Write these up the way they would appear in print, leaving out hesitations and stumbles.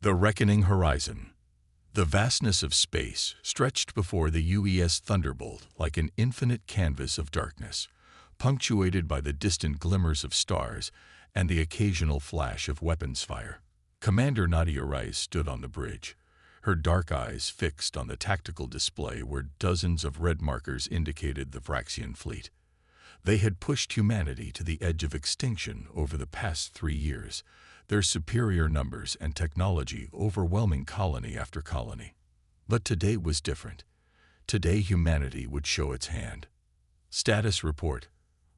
The Reckoning Horizon. The vastness of space stretched before the UES Thunderbolt like an infinite canvas of darkness, punctuated by the distant glimmers of stars and the occasional flash of weapons fire. Commander Nadia Rice stood on the bridge, her dark eyes fixed on the tactical display where dozens of red markers indicated the Vraxian fleet. They had pushed humanity to the edge of extinction over the past 3 years, their superior numbers and technology overwhelming colony after colony. But today was different. Today humanity would show its hand. Status report.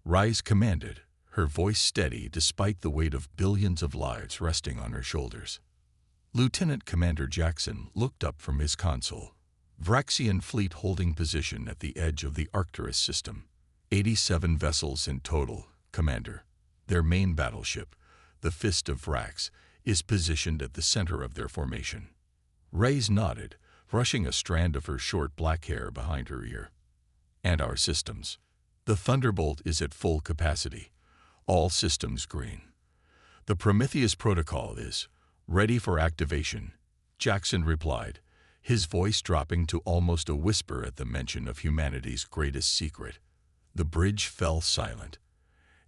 Rise commanded, her voice steady despite the weight of billions of lives resting on her shoulders. Lieutenant Commander Jackson looked up from his console. Vraxian fleet holding position at the edge of the Arcturus system. 87 vessels in total, Commander. Their main battleship, the Fist of Vrax, is positioned at the center of their formation. Reyes nodded, brushing a strand of her short black hair behind her ear. And our systems. The Thunderbolt is at full capacity. All systems green. The Prometheus protocol is ready for activation, Jackson replied, his voice dropping to almost a whisper at the mention of humanity's greatest secret. The bridge fell silent.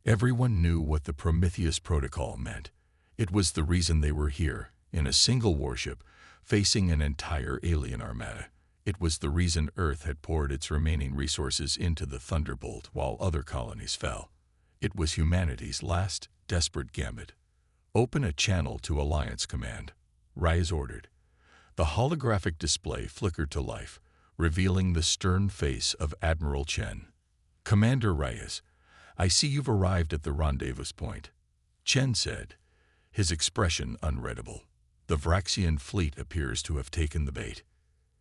Everyone knew what the Prometheus protocol meant. It was the reason they were here, in a single warship, facing an entire alien armada. It was the reason Earth had poured its remaining resources into the Thunderbolt while other colonies fell. It was humanity's last, desperate gambit. Open a channel to Alliance Command, Reyes ordered. The holographic display flickered to life, revealing the stern face of Admiral Chen. Commander Reyes, I see you've arrived at the rendezvous point, Chen said, his expression unreadable. The Vraxian fleet appears to have taken the bait.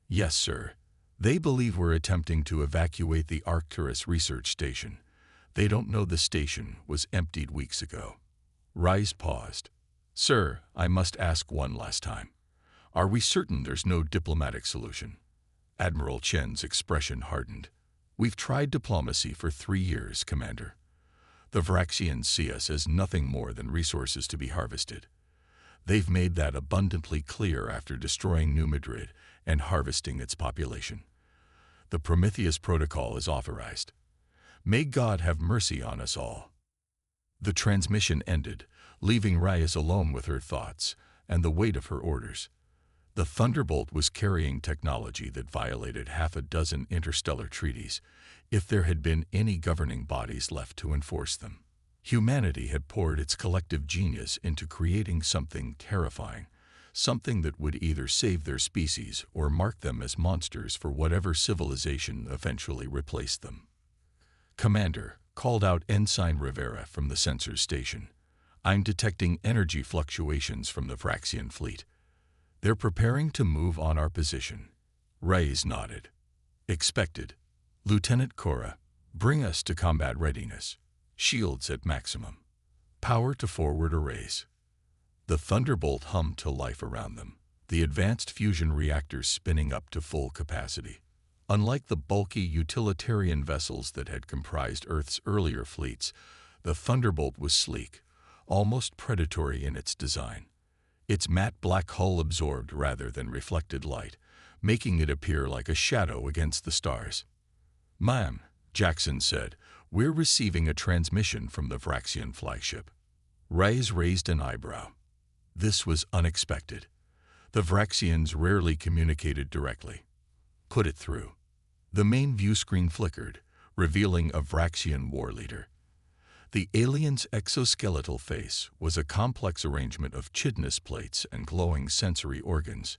Yes, sir. They believe we're attempting to evacuate the Arcturus research station. They don't know the station was emptied weeks ago. Reyes paused. Sir, I must ask one last time. Are we certain there's no diplomatic solution? Admiral Chen's expression hardened. We've tried diplomacy for 3 years, Commander. The Vraxians see us as nothing more than resources to be harvested. They've made that abundantly clear after destroying New Madrid and harvesting its population. The Prometheus protocol is authorized. May God have mercy on us all. The transmission ended, leaving Reyes alone with her thoughts and the weight of her orders. The Thunderbolt was carrying technology that violated 6 interstellar treaties, if there had been any governing bodies left to enforce them. Humanity had poured its collective genius into creating something terrifying, something that would either save their species or mark them as monsters for whatever civilization eventually replaced them. Commander, called out Ensign Rivera from the sensors station. I'm detecting energy fluctuations from the Vraxian fleet. They're preparing to move on our position. Reyes nodded. Expected. Lieutenant Cora, bring us to combat readiness. Shields at maximum. Power to forward arrays. The Thunderbolt hummed to life around them, the advanced fusion reactors spinning up to full capacity. Unlike the bulky utilitarian vessels that had comprised Earth's earlier fleets, the Thunderbolt was sleek, almost predatory in its design. Its matte black hull absorbed rather than reflected light, making it appear like a shadow against the stars. Ma'am, Jackson said, we're receiving a transmission from the Vraxian flagship. Reyes raised an eyebrow. This was unexpected. The Vraxians rarely communicated directly. Put it through. The main view screen flickered, revealing a Vraxian war leader. The alien's exoskeletal face was a complex arrangement of chitinous plates and glowing sensory organs.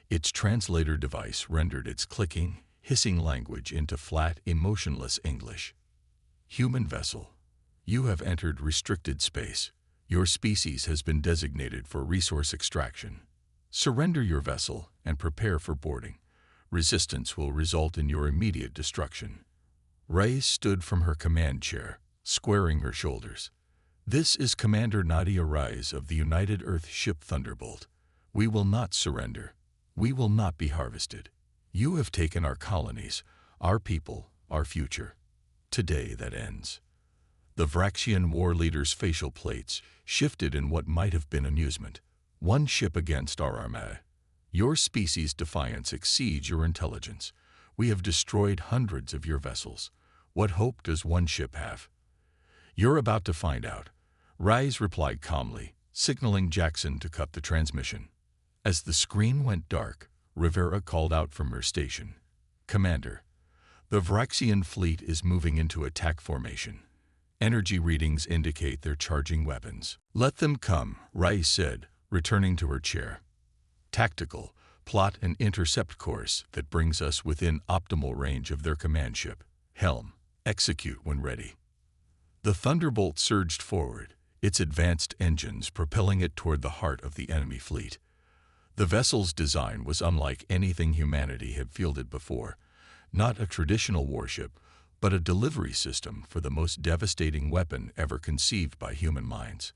Its translator device rendered its clicking, hissing language into flat, emotionless English. Human vessel, you have entered restricted space. Your species has been designated for resource extraction. Surrender your vessel and prepare for boarding. Resistance will result in your immediate destruction. Reyes stood from her command chair, squaring her shoulders. This is Commander Nadia Reyes of the United Earth ship Thunderbolt. We will not surrender. We will not be harvested. You have taken our colonies, our people, our future. Today that ends. The Vraxian war leader's facial plates shifted in what might have been amusement. One ship against our armada. Your species' defiance exceeds your intelligence. We have destroyed hundreds of your vessels. What hope does one ship have? You're about to find out. Rise replied calmly, signaling Jackson to cut the transmission. As the screen went dark, Rivera called out from her station. Commander, the Vraxian fleet is moving into attack formation. Energy readings indicate they're charging weapons. Let them come, Rise said, returning to her chair. Tactical, plot an intercept course that brings us within optimal range of their command ship. Helm, execute when ready. The Thunderbolt surged forward, its advanced engines propelling it toward the heart of the enemy fleet. The vessel's design was unlike anything humanity had fielded before. Not a traditional warship, but a delivery system for the most devastating weapon ever conceived by human minds.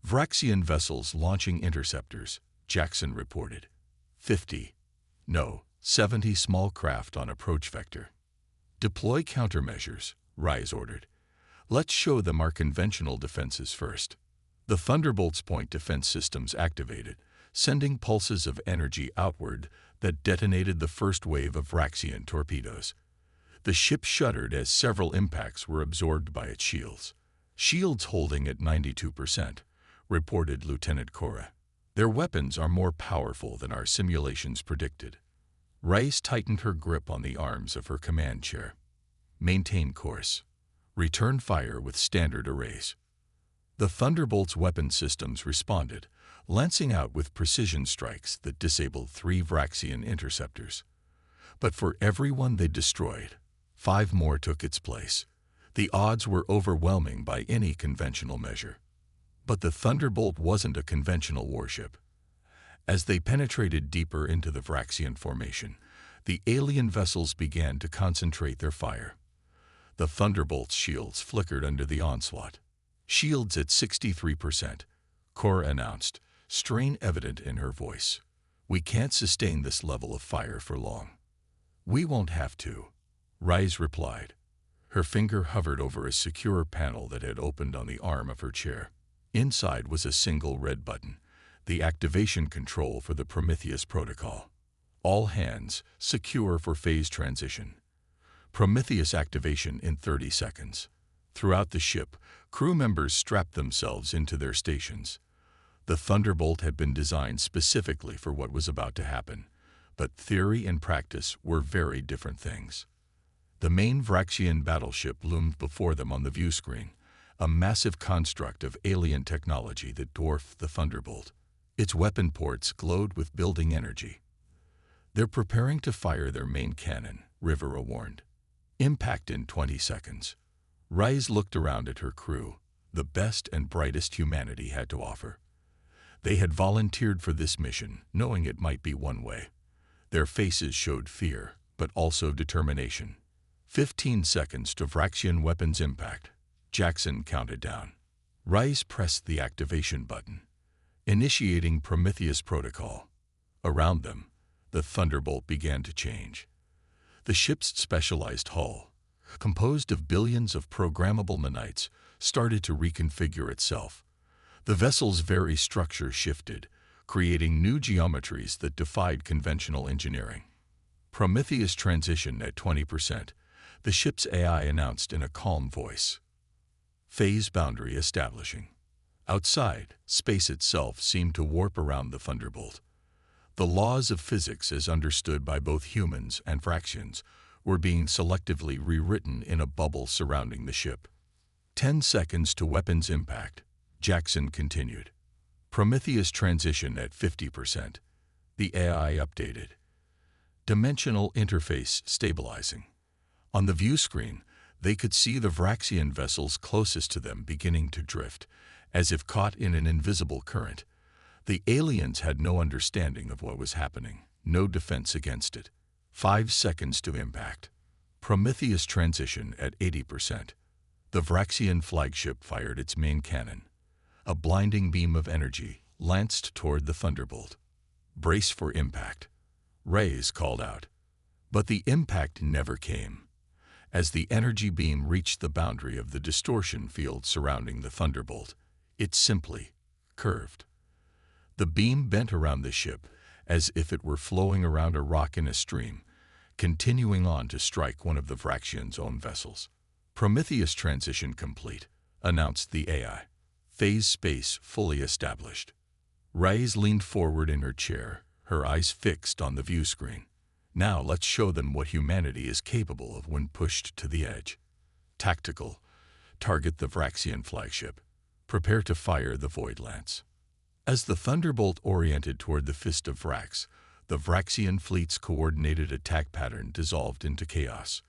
Vraxian vessels launching interceptors, Jackson reported. 70 small craft on approach vector. Deploy countermeasures, Rise ordered. Let's show them our conventional defenses first. The Thunderbolt's point defense systems activated, sending pulses of energy outward that detonated the first wave of Vraxian torpedoes. The ship shuddered as several impacts were absorbed by its shields. Shields holding at 92%, reported Lieutenant Cora. Their weapons are more powerful than our simulations predicted. Rice tightened her grip on the arms of her command chair. Maintain course. Return fire with standard arrays. The Thunderbolt's weapon systems responded, lancing out with precision strikes that disabled 3 Vraxian interceptors. But for every one they destroyed, 5 more took its place. The odds were overwhelming by any conventional measure. But the Thunderbolt wasn't a conventional warship. As they penetrated deeper into the Vraxian formation, the alien vessels began to concentrate their fire. The Thunderbolt's shields flickered under the onslaught. Shields at 63%, Cora announced, strain evident in her voice. We can't sustain this level of fire for long. We won't have to, Rise replied. Her finger hovered over a secure panel that had opened on the arm of her chair. Inside was a single red button, the activation control for the Prometheus protocol. All hands, secure for phase transition. Prometheus activation in 30 seconds. Throughout the ship, crew members strapped themselves into their stations. The Thunderbolt had been designed specifically for what was about to happen, but theory and practice were very different things. The main Vraxian battleship loomed before them on the view screen, a massive construct of alien technology that dwarfed the Thunderbolt. Its weapon ports glowed with building energy. They're preparing to fire their main cannon, Rivera warned. Impact in 20 seconds. Rise looked around at her crew, the best and brightest humanity had to offer. They had volunteered for this mission, knowing it might be one way. Their faces showed fear, but also determination. 15 seconds to Vraxian weapons impact. Jackson counted down. Rise pressed the activation button, initiating Prometheus protocol. Around them, the Thunderbolt began to change. The ship's specialized hull, composed of billions of programmable nanites, started to reconfigure itself. The vessel's very structure shifted, creating new geometries that defied conventional engineering. Prometheus transition at 20%, the ship's AI announced in a calm voice. Phase boundary establishing. Outside, space itself seemed to warp around the Thunderbolt. The laws of physics as understood by both humans and Vraxians were being selectively rewritten in a bubble surrounding the ship. 10 seconds to weapons impact, Jackson continued. Prometheus transition at 50%. The AI updated. Dimensional interface stabilizing. On the view screen, they could see the Vraxian vessels closest to them beginning to drift, as if caught in an invisible current. The aliens had no understanding of what was happening, no defense against it. 5 seconds to impact. Prometheus transition at 80%. The Vraxian flagship fired its main cannon. A blinding beam of energy lanced toward the Thunderbolt. Brace for impact. Rays called out. But the impact never came. As the energy beam reached the boundary of the distortion field surrounding the Thunderbolt, it simply curved. The beam bent around the ship as if it were flowing around a rock in a stream, continuing on to strike one of the Vraxian's own vessels. Prometheus transition complete, announced the AI. Phase space fully established. Reyes leaned forward in her chair, her eyes fixed on the view screen. Now let's show them what humanity is capable of when pushed to the edge. Tactical. Target the Vraxian flagship. Prepare to fire the Void Lance. As the Thunderbolt oriented toward the Fist of Vrax, the Vraxian fleet's coordinated attack pattern dissolved into chaos.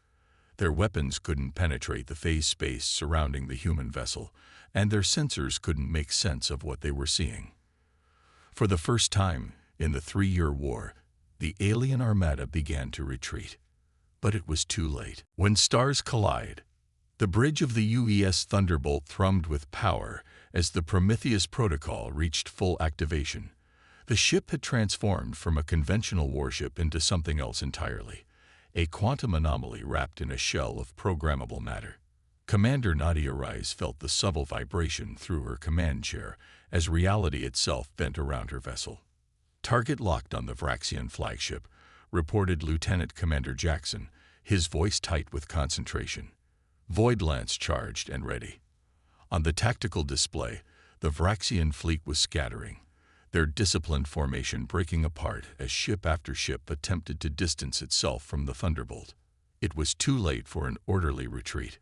Their weapons couldn't penetrate the phase space surrounding the human vessel, and their sensors couldn't make sense of what they were seeing. For the first time in the 3-year war, the alien armada began to retreat. But it was too late. When stars collide, the bridge of the UES Thunderbolt thrummed with power as the Prometheus protocol reached full activation. The ship had transformed from a conventional warship into something else entirely, a quantum anomaly wrapped in a shell of programmable matter. Commander Nadia Reyes felt the subtle vibration through her command chair as reality itself bent around her vessel. Target locked on the Vraxian flagship, reported Lieutenant Commander Jackson, his voice tight with concentration. Void Lance charged and ready. On the tactical display, the Vraxian fleet was scattering, their disciplined formation breaking apart as ship after ship attempted to distance itself from the Thunderbolt. It was too late for an orderly retreat.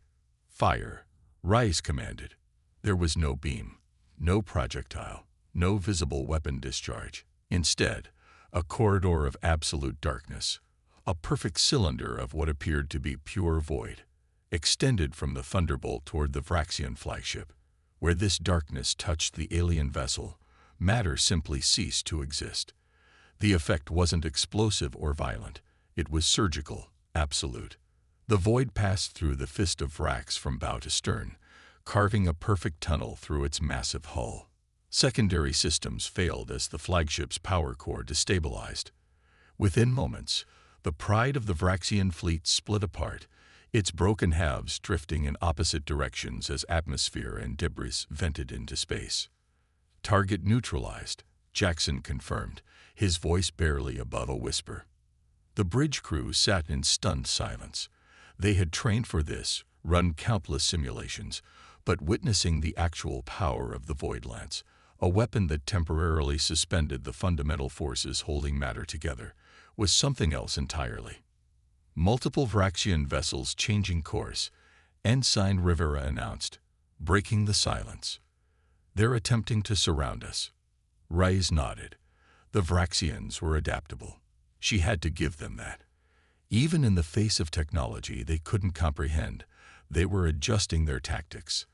Fire, Reyes commanded. There was no beam, no projectile, no visible weapon discharge. Instead, a corridor of absolute darkness, a perfect cylinder of what appeared to be pure void, extended from the Thunderbolt toward the Vraxian flagship. Where this darkness touched the alien vessel, matter simply ceased to exist. The effect wasn't explosive or violent. It was surgical, absolute. The void passed through the Fist of Vrax from bow to stern, carving a perfect tunnel through its massive hull. Secondary systems failed as the flagship's power core destabilized. Within moments, the pride of the Vraxian fleet split apart, its broken halves drifting in opposite directions as atmosphere and debris vented into space. Target neutralized, Jackson confirmed, his voice barely above a whisper. The bridge crew sat in stunned silence. They had trained for this, run countless simulations, but witnessing the actual power of the Void Lance, a weapon that temporarily suspended the fundamental forces holding matter together, was something else entirely. Multiple Vraxian vessels changing course, Ensign Rivera announced, breaking the silence. They're attempting to surround us. Reyes nodded. The Vraxians were adaptable. She had to give them that. Even in the face of technology they couldn't comprehend, they were adjusting their tactics.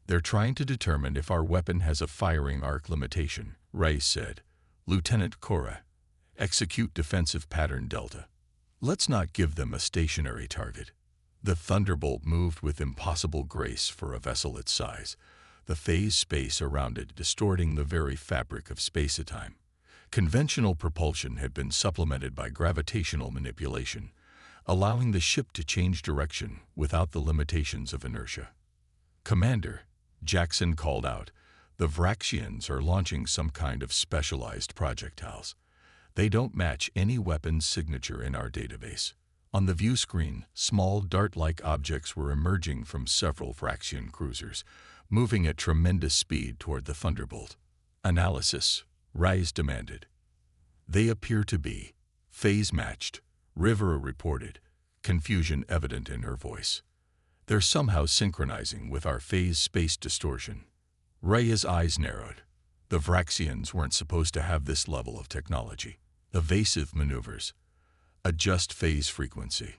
They're trying to determine if our weapon has a firing arc limitation, Reyes said. Lieutenant Cora, execute defensive pattern Delta. Let's not give them a stationary target. The Thunderbolt moved with impossible grace for a vessel its size, the phase space around it distorting the very fabric of space-time. Conventional propulsion had been supplemented by gravitational manipulation, allowing the ship to change direction without the limitations of inertia. Commander, Jackson called out, the Vraxians are launching some kind of specialized projectiles. They don't match any weapon's signature in our database. On the view screen, small dart-like objects were emerging from several Vraxian cruisers, moving at tremendous speed toward the Thunderbolt. Analysis, Reyes demanded. They appear to be phase-matched, Rivera reported, confusion evident in her voice. They're somehow synchronizing with our phase space distortion. Reyes' eyes narrowed. The Vraxians weren't supposed to have this level of technology. Evasive maneuvers. Adjust phase frequency.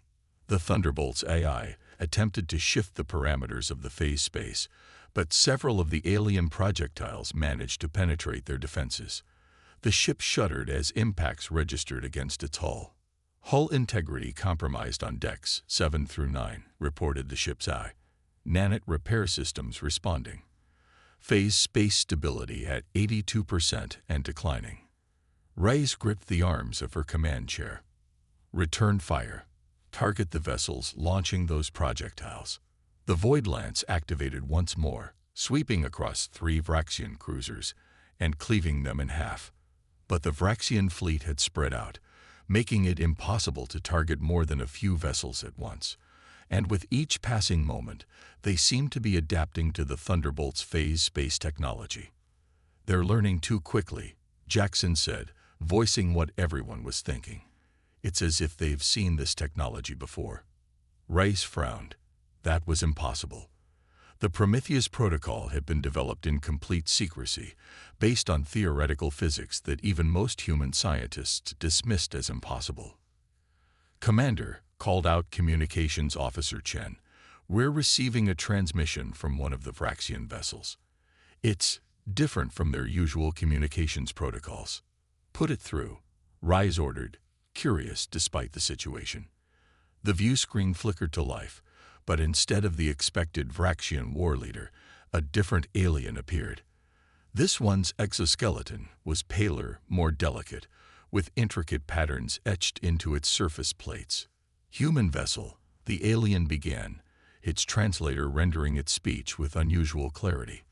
The Thunderbolt's AI attempted to shift the parameters of the phase space, but several of the alien projectiles managed to penetrate their defenses. The ship shuddered as impacts registered against its hull. Hull integrity compromised on decks 7 through 9, reported the ship's eye. Nanite repair systems responding. Phase space stability at 82% and declining. Reyes gripped the arms of her command chair. Return fire. Target the vessels launching those projectiles. The Void Lance activated once more, sweeping across 3 Vraxian cruisers, and cleaving them in half. But the Vraxian fleet had spread out, making it impossible to target more than a few vessels at once. And with each passing moment, they seemed to be adapting to the Thunderbolt's phase space technology. "They're learning too quickly," Jackson said, voicing what everyone was thinking. "It's as if they've seen this technology before." Rice frowned. That was impossible. The Prometheus protocol had been developed in complete secrecy, based on theoretical physics that even most human scientists dismissed as impossible. "Commander," called out Communications Officer Chen, "we're receiving a transmission from one of the Vraxian vessels. It's different from their usual communications protocols." "Put it through," Rise ordered, curious despite the situation. The view screen flickered to life, but instead of the expected Vraxian war leader, a different alien appeared. This one's exoskeleton was paler, more delicate, with intricate patterns etched into its surface plates. "Human vessel," the alien began, its translator rendering its speech with unusual clarity.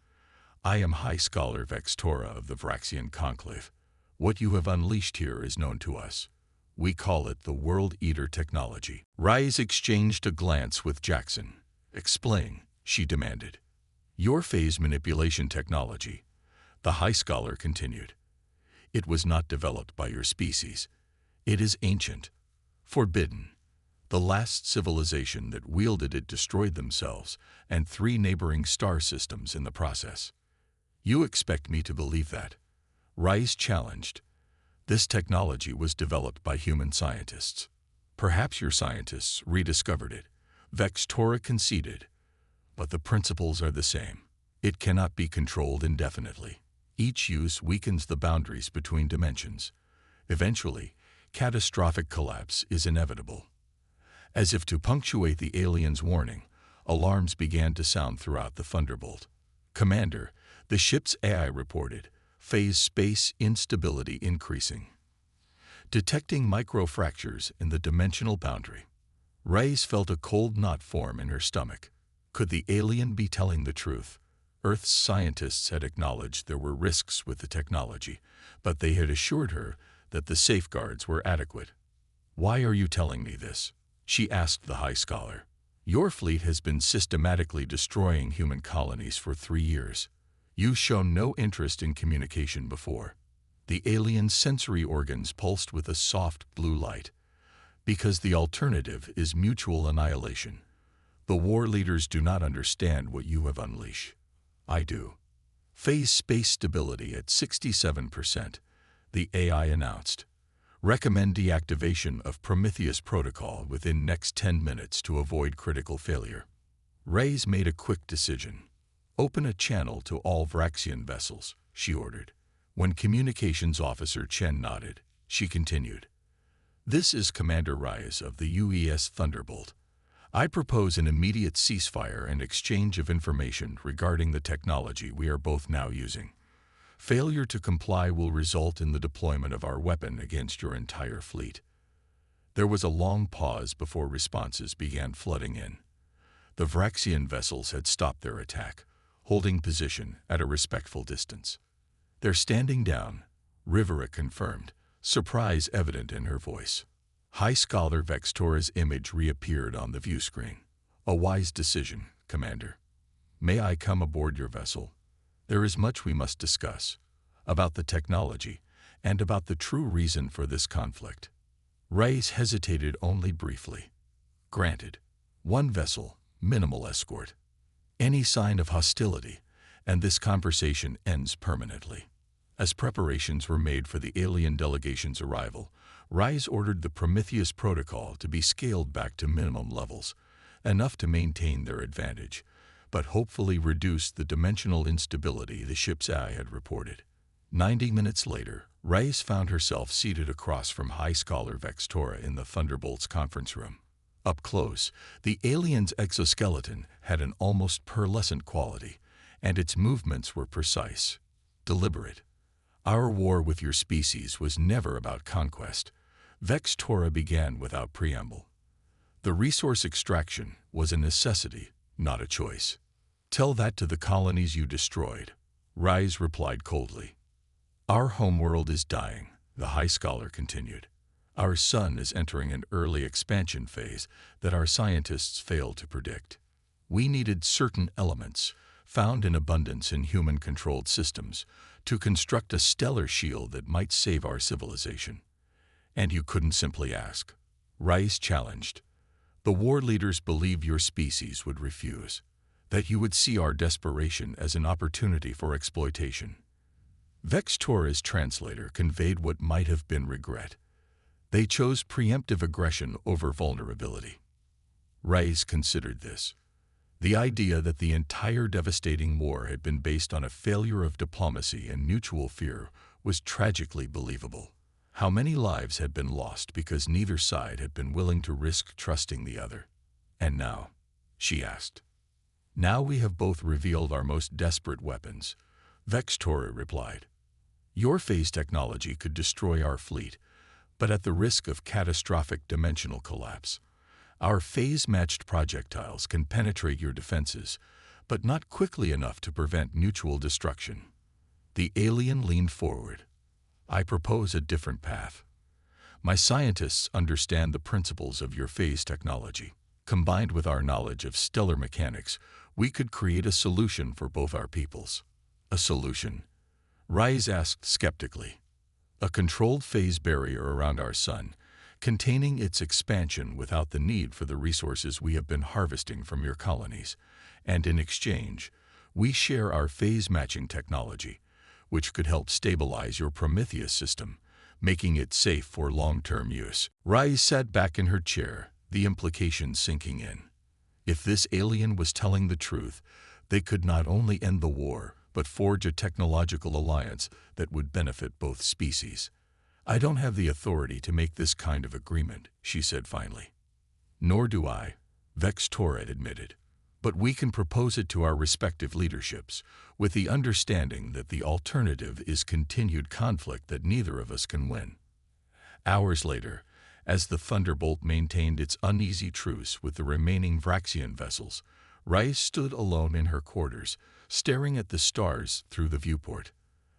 "I am High Scholar Vextora of the Vraxian Conclave. What you have unleashed here is known to us. We call it the World Eater technology." Rise exchanged a glance with Jackson. "Explain," she demanded. "Your phase manipulation technology," the High Scholar continued. "It was not developed by your species. It is ancient, forbidden. The last civilization that wielded it destroyed themselves and 3 neighboring star systems in the process." "You expect me to believe that?" Rise challenged. "This technology was developed by human scientists. Perhaps your scientists rediscovered it," Vextora conceded. "But the principles are the same. It cannot be controlled indefinitely. Each use weakens the boundaries between dimensions. Eventually, catastrophic collapse is inevitable." As if to punctuate the alien's warning, alarms began to sound throughout the Thunderbolt. "Commander," the ship's AI reported, "phase space instability increasing. Detecting microfractures in the dimensional boundary." Reyes felt a cold knot form in her stomach. Could the alien be telling the truth? Earth's scientists had acknowledged there were risks with the technology, but they had assured her that the safeguards were adequate. "Why are you telling me this?" she asked the High Scholar. "Your fleet has been systematically destroying human colonies for 3 years. You've shown no interest in communication before." The alien's sensory organs pulsed with a soft blue light. "Because the alternative is mutual annihilation. The war leaders do not understand what you have unleashed. I do." "Phase space stability at 67%, the AI announced. "Recommend deactivation of Prometheus protocol within next 10 minutes to avoid critical failure." Reyes made a quick decision. "Open a channel to all Vraxian vessels," she ordered. When Communications Officer Chen nodded, she continued. "This is Commander Reyes of the UES Thunderbolt. I propose an immediate ceasefire and exchange of information regarding the technology we are both now using. Failure to comply will result in the deployment of our weapon against your entire fleet." There was a long pause before responses began flooding in. The Vraxian vessels had stopped their attack, holding position at a respectful distance. "They're standing down," Rivera confirmed, surprise evident in her voice. High Scholar Vextora's image reappeared on the view screen. "A wise decision, Commander. May I come aboard your vessel? There is much we must discuss, about the technology and about the true reason for this conflict." Reyes hesitated only briefly. "Granted. 1 vessel, minimal escort. Any sign of hostility, and this conversation ends permanently." As preparations were made for the alien delegation's arrival, Reyes ordered the Prometheus protocol to be scaled back to minimum levels, enough to maintain their advantage, but hopefully reduce the dimensional instability the ship's AI had reported. 90 minutes later, Reyes found herself seated across from High Scholar Vextora in the Thunderbolt's conference room. Up close, the alien's exoskeleton had an almost pearlescent quality, and its movements were precise, deliberate. "Our war with your species was never about conquest," Vextora began without preamble. "The resource extraction was a necessity, not a choice. Tell that to the colonies you destroyed," Reyes replied coldly. Our homeworld is dying, the High Scholar continued. Our sun is entering an early expansion phase that our scientists failed to predict. We needed certain elements, found in abundance in human-controlled systems, to construct a stellar shield that might save our civilization. And you couldn't simply ask. Rice challenged. The war leaders believe your species would refuse, that you would see our desperation as an opportunity for exploitation. Vex Torres' translator conveyed what might have been regret. They chose preemptive aggression over vulnerability. Rice considered this. The idea that the entire devastating war had been based on a failure of diplomacy and mutual fear was tragically believable. How many lives had been lost because neither side had been willing to risk trusting the other? And now? She asked. Now we have both revealed our most desperate weapons, Vex Torres replied. Your phase technology could destroy our fleet, but at the risk of catastrophic dimensional collapse. Our phase-matched projectiles can penetrate your defenses, but not quickly enough to prevent mutual destruction. The alien leaned forward. I propose a different path. My scientists understand the principles of your phase technology. Combined with our knowledge of stellar mechanics, we could create a solution for both our peoples. A solution? Rice asked skeptically. A controlled phase barrier around our sun, containing its expansion without the need for the resources we have been harvesting from your colonies. And in exchange, we share our phase-matching technology, which could help stabilize your Prometheus system, making it safe for long-term use. Rice sat back in her chair, the implications sinking in. If this alien was telling the truth, they could not only end the war, but forge a technological alliance that would benefit both species. I don't have the authority to make this kind of agreement, she said finally. Nor do I, Vex Torres admitted. But we can propose it to our respective leaderships, with the understanding that the alternative is continued conflict that neither of us can win. Hours later, as the Thunderbolt maintained its uneasy truce with the remaining Vraxian vessels, Rice stood alone in her quarters, staring at the stars through the viewport.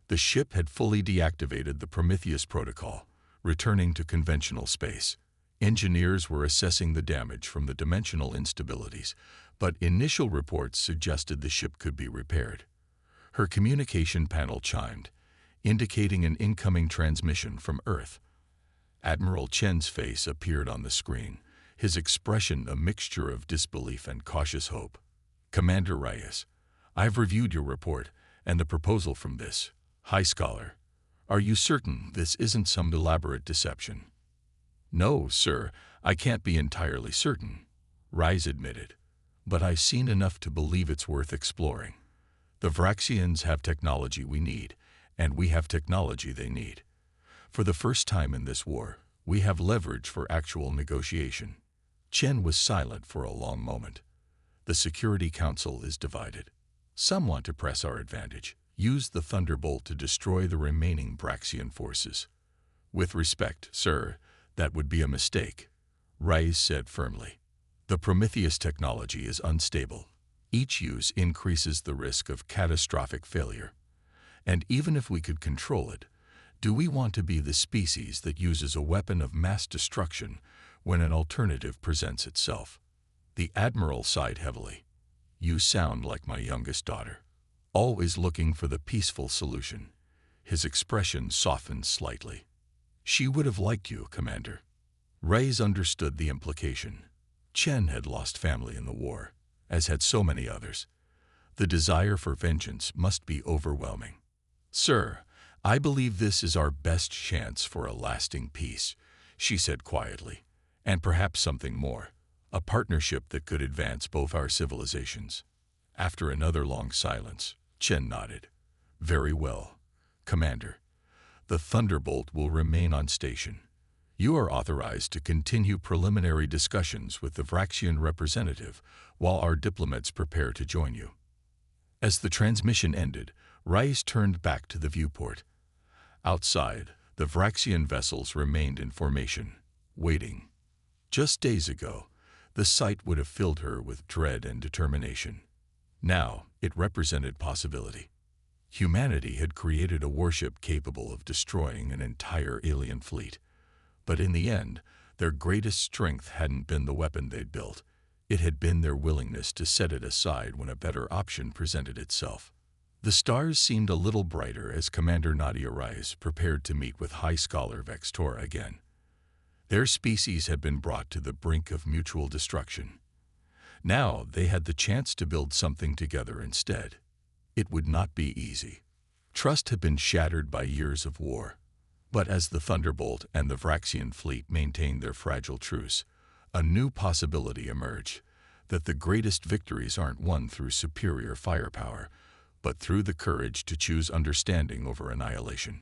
The ship had fully deactivated the Prometheus protocol, returning to conventional space. Engineers were assessing the damage from the dimensional instabilities, but initial reports suggested the ship could be repaired. Her communication panel chimed, indicating an incoming transmission from Earth. Admiral Chen's face appeared on the screen, his expression a mixture of disbelief and cautious hope. Commander Reyes, I've reviewed your report and the proposal from this High Scholar. Are you certain this isn't some elaborate deception? No, sir, I can't be entirely certain, Reyes admitted. But I've seen enough to believe it's worth exploring. The Vraxians have technology we need, and we have technology they need. For the first time in this war, we have leverage for actual negotiation. Chen was silent for a long moment. The Security Council is divided. Some want to press our advantage, use the Thunderbolt to destroy the remaining Vraxian forces. With respect, sir, that would be a mistake, Reyes said firmly. The Prometheus technology is unstable. Each use increases the risk of catastrophic failure. And even if we could control it, do we want to be the species that uses a weapon of mass destruction when an alternative presents itself? The Admiral sighed heavily. You sound like my youngest daughter, always looking for the peaceful solution. His expression softened slightly. She would have liked you, Commander. Reyes understood the implication. Chen had lost family in the war, as had so many others. The desire for vengeance must be overwhelming. Sir, I believe this is our best chance for a lasting peace, she said quietly, and perhaps something more, a partnership that could advance both our civilizations. After another long silence, Chen nodded. Very well, Commander. The Thunderbolt will remain on station. You are authorized to continue preliminary discussions with the Vraxian representative while our diplomats prepare to join you. As the transmission ended, Reyes turned back to the viewport. Outside, the Vraxian vessels remained in formation, waiting. Just days ago, the sight would have filled her with dread and determination. Now, it represented possibility. Humanity had created a warship capable of destroying an entire alien fleet. But in the end, their greatest strength hadn't been the weapon they'd built. It had been their willingness to set it aside when a better option presented itself. The stars seemed a little brighter as Commander Nadia Rise prepared to meet with High Scholar Vextora again. Their species had been brought to the brink of mutual destruction. Now they had the chance to build something together instead. It would not be easy. Trust had been shattered by years of war. But as the Thunderbolt and the Vraxian fleet maintained their fragile truce, a new possibility emerged, that the greatest victories aren't won through superior firepower, but through the courage to choose understanding over annihilation.